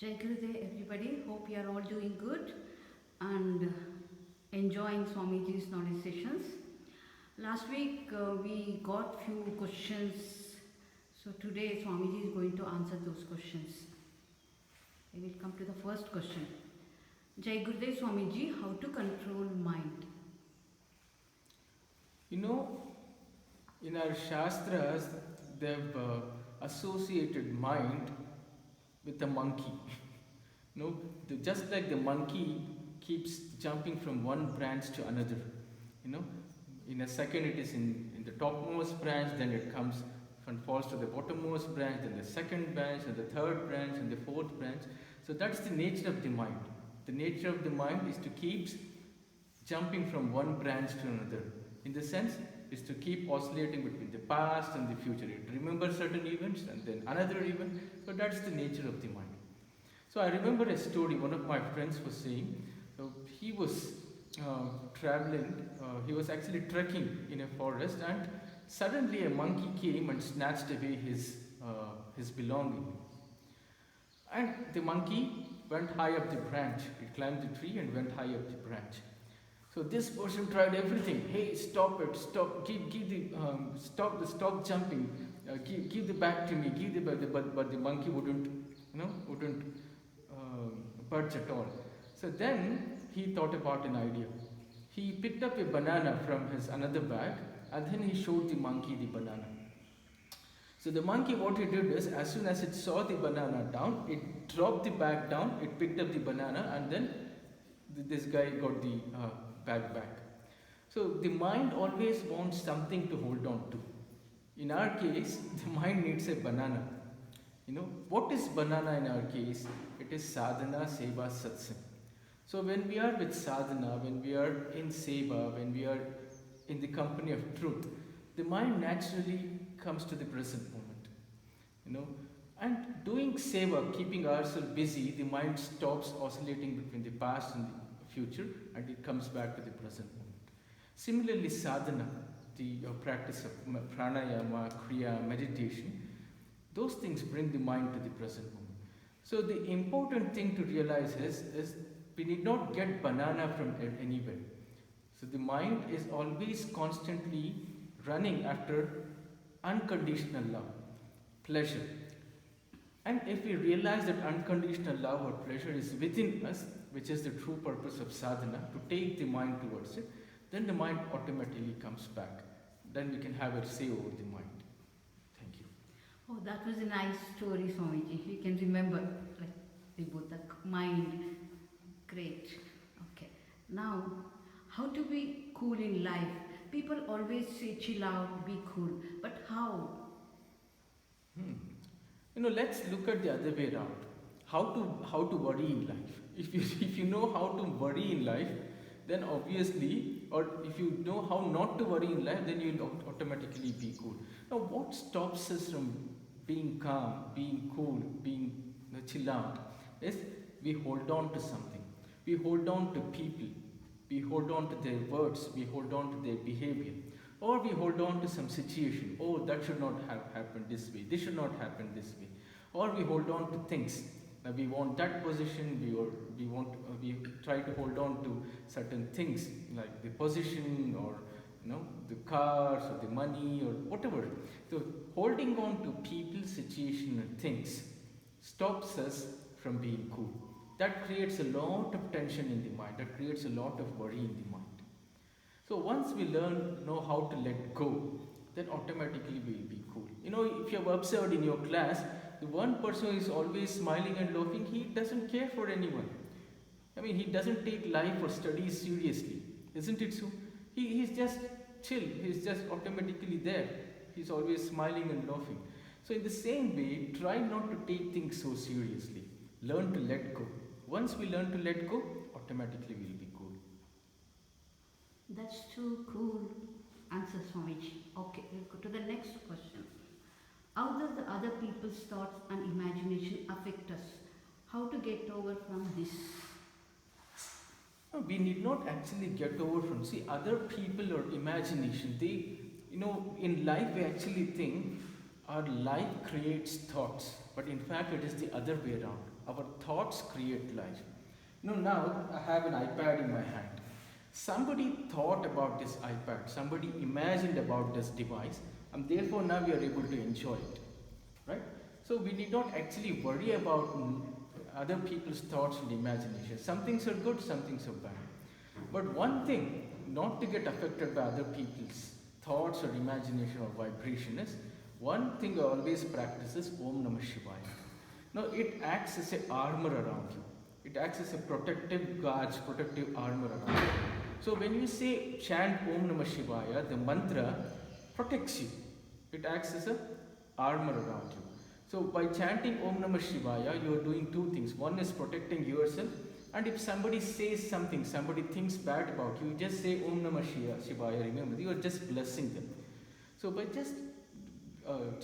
Jai Gurudev, everybody. Hope you are all doing good and enjoying Swamiji's knowledge sessions. Last week we got few questions, so today Swamiji is going to answer those questions. We will come to the first question. Jai Gurudev Swamiji, how to control mind? You know, in our Shastras, they've associated mind with a monkey. Just like the monkey keeps jumping from one branch to another. You know, in a second it is in the topmost branch, then it comes and falls to the bottommost branch, then the second branch, and the third branch, and the fourth branch. So that's the nature of the mind. The nature of the mind is to keep jumping from one branch to another. In the sense, is to keep oscillating between the past and the future. It remembers certain events and then another event. So that's the nature of the mind. So I remember a story one of my friends was saying. So he was traveling, he was actually trekking in a forest, and suddenly a monkey came and snatched away his belonging. And the monkey went high up the branch. It climbed the tree and went high up the branch. So this person tried everything. Hey, stop it! Stop! Stop jumping! Give the bag to me! Give the bag. But the monkey wouldn't budge at all. So then he thought about an idea. He picked up a banana from his another bag, and then he showed the monkey the banana. So the monkey, what he did is, as soon as it saw the banana down, it dropped the bag down, it picked up the banana, and then this guy got the bag back. So the mind always wants something to hold on to. In our case, the mind needs a banana. What is banana in our case? It is sadhana, seva, satsang. So when we are with sadhana, when we are in seva, when we are in the company of truth, the mind naturally comes to the present moment. And doing seva, keeping ourselves busy, the mind stops oscillating between the past and the future, and it comes back to the present moment. Similarly, sadhana, the practice of pranayama, kriya, meditation, those things bring the mind to the present moment. So the important thing to realize is we need not get banana from anywhere. So the mind is always constantly running after unconditional love, pleasure. And if we realize that unconditional love or pleasure is within us, which is the true purpose of sadhana, to take the mind towards it, then the mind automatically comes back. Then we can have a say over the mind. Thank you. Oh, that was a nice story, Swamiji. We can remember, like we both the mind. Great. Okay. Now, how to be cool in life? People always say chill out, be cool. But how? Let's look at the other way around. How to worry in life. If you know how to worry in life, then obviously, or if you know how not to worry in life, then you'll automatically be cool. Now, what stops us from being calm, being cool, being chill out, is we hold on to something. We hold on to people. We hold on to their words. We hold on to their behavior. Or we hold on to some situation. Oh, that should not have happened this way. This should not happen this way. Or we hold on to things. Now we want that position. We try to hold on to certain things like the position, or the cars, or the money, or whatever. So holding on to people, situation, and things stops us from being cool. That creates a lot of tension in the mind. That creates a lot of worry in the mind. So once we know how to let go, then automatically we'll be cool. If you have observed in your class, the one person who is always smiling and laughing, he doesn't care for anyone. He doesn't take life or studies seriously. Isn't it so? He's just chill. He's just automatically there. He's always smiling and laughing. So in the same way, try not to take things so seriously. Learn to let go. Once we learn to let go, automatically we'll be cool. That's too cool. Answer, Swamiji. Okay, we'll go to the next question. How does the other people's thoughts and imagination affect us? How to get over from this? No, we need not actually get over from. See, other people or imagination, in life we actually think our life creates thoughts, but in fact it is the other way around. Our thoughts create life. Now I have an iPad in my hand. Somebody thought about this iPad, somebody imagined about this device, and therefore now we are able to enjoy it. Right? So we need not actually worry about other people's thoughts and imagination. Some things are good, some things are bad. But one thing, not to get affected by other people's thoughts or imagination or vibration is, one thing I always practice is Om Namah Shivaya. Now it acts as an armor around you. It acts as a protective guards, protective armor around you. So when you say chant Om Namah Shivaya, the mantra protects you. It acts as an armor around you. So by chanting Om Namah Shivaya, you are doing two things. One is protecting yourself, and if somebody says something, somebody thinks bad about you, just say Om Namah Shivaya, remember, you are just blessing them. So by just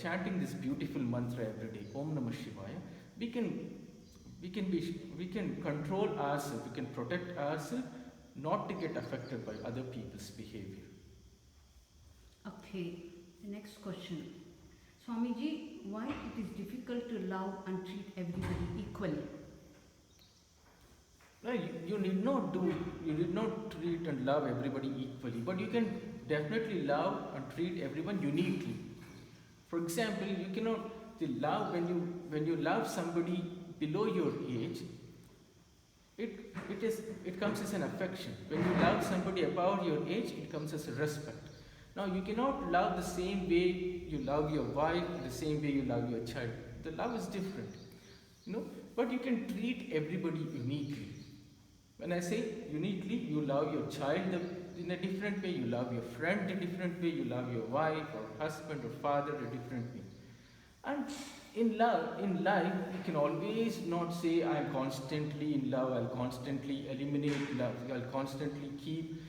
chanting this beautiful mantra every day, Om Namah Shivaya, we can control ourselves, we can protect ourselves, not to get affected by other people's behavior. Okay, the next question. Swamiji, why it is difficult to love and treat everybody equally? No, you need not treat and love everybody equally, but you can definitely love and treat everyone uniquely. For example, you cannot love when you love somebody below your age. It comes as an affection. When you love somebody above your age, it comes as a respect. Now you cannot love the same way you love your wife, the same way you love your child. The love is different, but you can treat everybody uniquely. When I say uniquely, you love your child in a different way, you love your friend in a different way, you love your wife or husband or father in a different way. And in life, you can always not say, I'm constantly in love, I'll constantly eliminate love, I'll constantly keep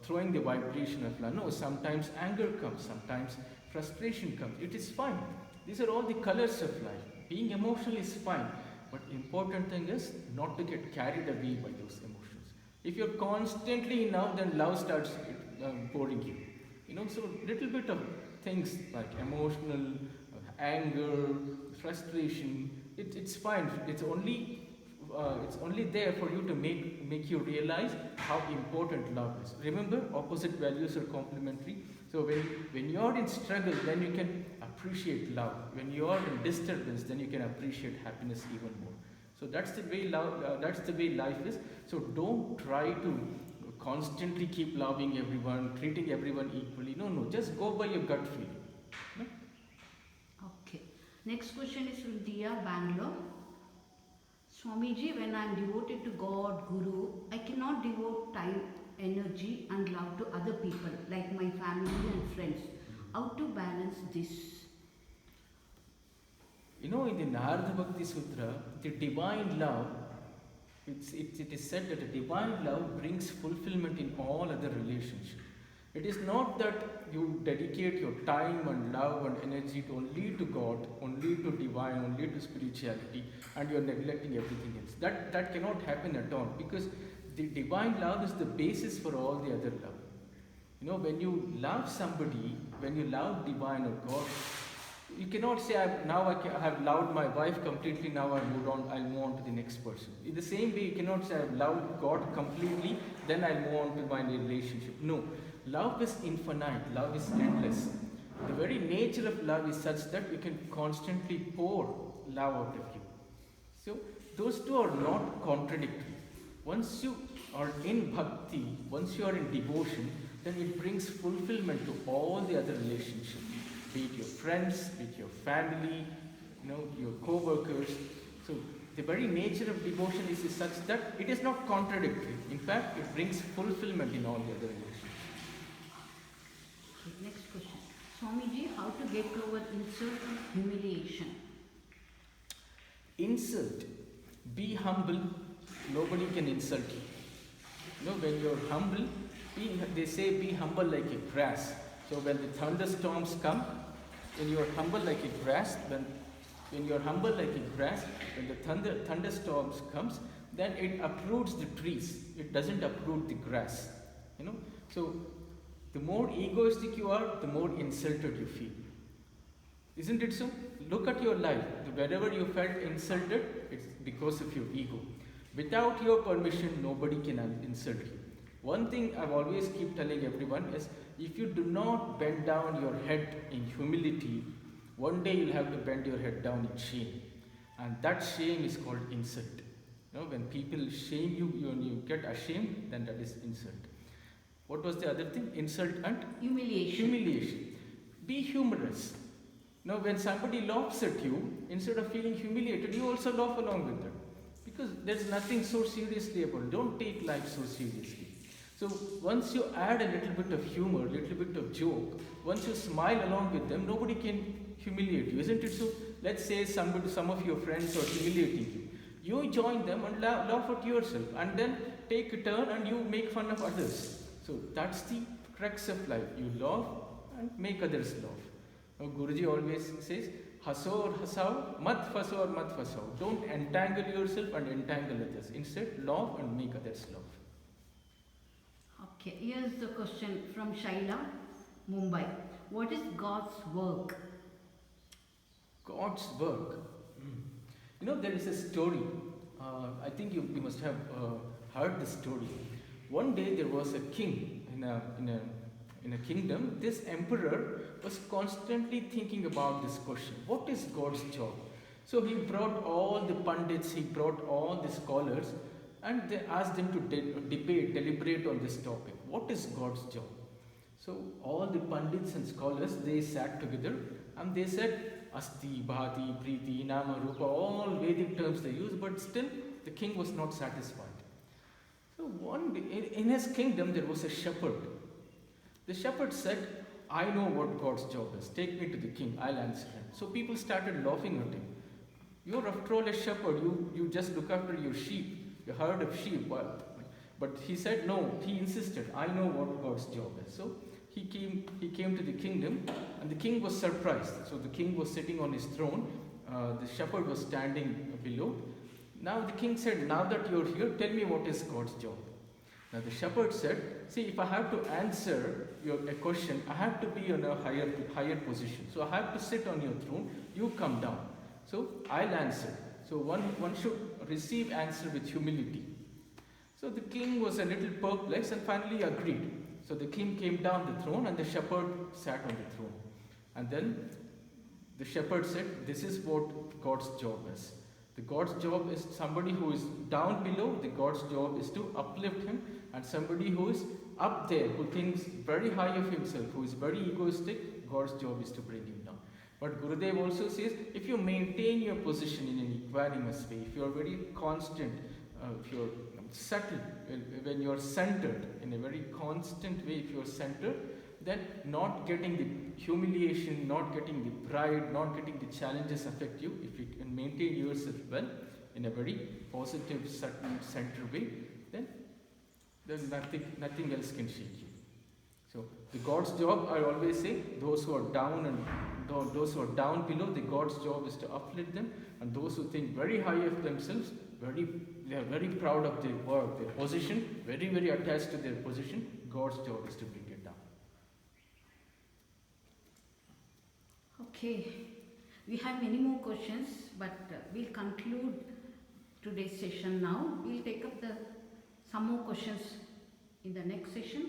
throwing the vibration of love. No, sometimes anger comes, sometimes frustration comes. It is fine. These are all the colors of life. Being emotional is fine. But important thing is not to get carried away by those emotions. If you're constantly in love, then love starts boring you. So little bit of things like emotional, anger, frustration, it's fine. It's only there for you to make you realize how important love is. Remember, opposite values are complementary. So when you're in struggle, then you can appreciate love. When you're in disturbance, then you can appreciate happiness even more. So that's the way life is. So don't try to constantly keep loving everyone, treating everyone equally. No, just go by your gut feeling. No? Okay. Next question is from Dia, Bangalore. Swamiji, when I am devoted to God, Guru, I cannot devote time, energy and love to other people like my family and friends. How to balance this? In the Narada Bhakti Sutra, the divine love, it is said that the divine love brings fulfillment in all other relationships. It is not that you dedicate your time and love and energy only to God, only to divine, only to spirituality, and you are neglecting everything else. That cannot happen at all, because the divine love is the basis for all the other love. When you love somebody, when you love divine or God, you cannot say, I have loved my wife completely, now I'll move on to the next person. In the same way, you cannot say, I've loved God completely, then I'll move on to my relationship. No. Love is infinite, love is endless. The very nature of love is such that you can constantly pour love out of you. So, those two are not contradictory. Once you are in bhakti, once you are in devotion, then it brings fulfillment to all the other relationships. Be it your friends, be it your family, your co-workers. So, the very nature of devotion is such that it is not contradictory. In fact, it brings fulfillment in all the other relationships. Next question. Swamiji, how to get over insult and humiliation? Insult. Be humble. Nobody can insult you. When you're humble, they say be humble like a grass. So when the thunderstorms come, when you're humble like a grass, when you're humble like a grass, when the thunderstorms comes, then it uproots the trees. It doesn't uproot the grass. So the more egoistic you are, the more insulted you feel. Isn't it so? Look at your life. The Wherever you felt insulted, it's because of your ego. Without your permission, nobody can insult you. One thing I've always keep telling everyone is, if you do not bend down your head in humility, one day you'll have to bend your head down in shame. And that shame is called insult. When people shame you, when you get ashamed, then that is insult. What was the other thing? Insult and humiliation. Be humorous. When somebody laughs at you, instead of feeling humiliated, you also laugh along with them. Because there's nothing so seriously about it. Don't take life so seriously. So once you add a little bit of humor, a little bit of joke, once you smile along with them, nobody can humiliate you, isn't it so? Let's say some of your friends are humiliating you. You join them and laugh at yourself, and then take a turn and you make fun of others. So that's the crux of life. You laugh and make others laugh. Now, Guruji always says, haso or hasao, mat faso or mat fasao. Don't entangle yourself and entangle others. Instead, laugh and make others laugh. Okay, here's the question from Shaila, Mumbai. What is God's work? God's work. There is a story. I think you must have heard this story. One day there was a king in a kingdom. This emperor was constantly thinking about this question: what is God's job? So he brought all the pundits, he brought all the scholars, and they asked them to deliberate on this topic. What is God's job? So all the pundits and scholars, they sat together and they said, Asti, Bhati, Priti, Nama, Rupa, all Vedic terms they used, but still the king was not satisfied. So one day, in his kingdom, there was a shepherd. The shepherd said, I know what God's job is. Take me to the king, I'll answer him. So people started laughing at him. You're after all a shepherd, you just look after your sheep, your herd of sheep. But he said no, he insisted, I know what God's job is. So he came to the kingdom, and the king was surprised. So the king was sitting on his throne, the shepherd was standing below. Now the king said, now that you're here, tell me what is God's job. Now the shepherd said, see, if I have to answer a question, I have to be on a higher position. So I have to sit on your throne, you come down. So I'll answer. So one should receive answer with humility. So the king was a little perplexed and finally agreed. So the king came down the throne and the shepherd sat on the throne. And then the shepherd said, this is what God's job is. The God's job is somebody who is down below, the God's job is to uplift him, and somebody who is up there, who thinks very high of himself, who is very egoistic, God's job is to bring him down. But Gurudev also says, if you maintain your position in an equanimous way, if you are very constant, if you are subtle, when you are centered, in a very constant way, if you are centered, then not getting the humiliation, not getting the pride, not getting the challenges affect you. If you can maintain yourself well, in a very positive, subtle, centered way, then nothing else can shake you. So the God's job, I always say, those who are down and those who are down below, the God's job is to uplift them, and those who think very high of themselves, they are very proud of their work, their position, very, very attached to their position, God's job is to bring it down. Okay, we have many more questions, but we'll conclude today's session now. We'll take up some more questions in the next session.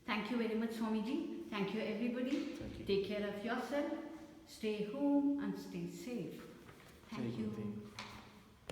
Thank you very much, Swamiji. Thank you, everybody. Thank you. Take care of yourself. Stay home and stay safe. Thank you.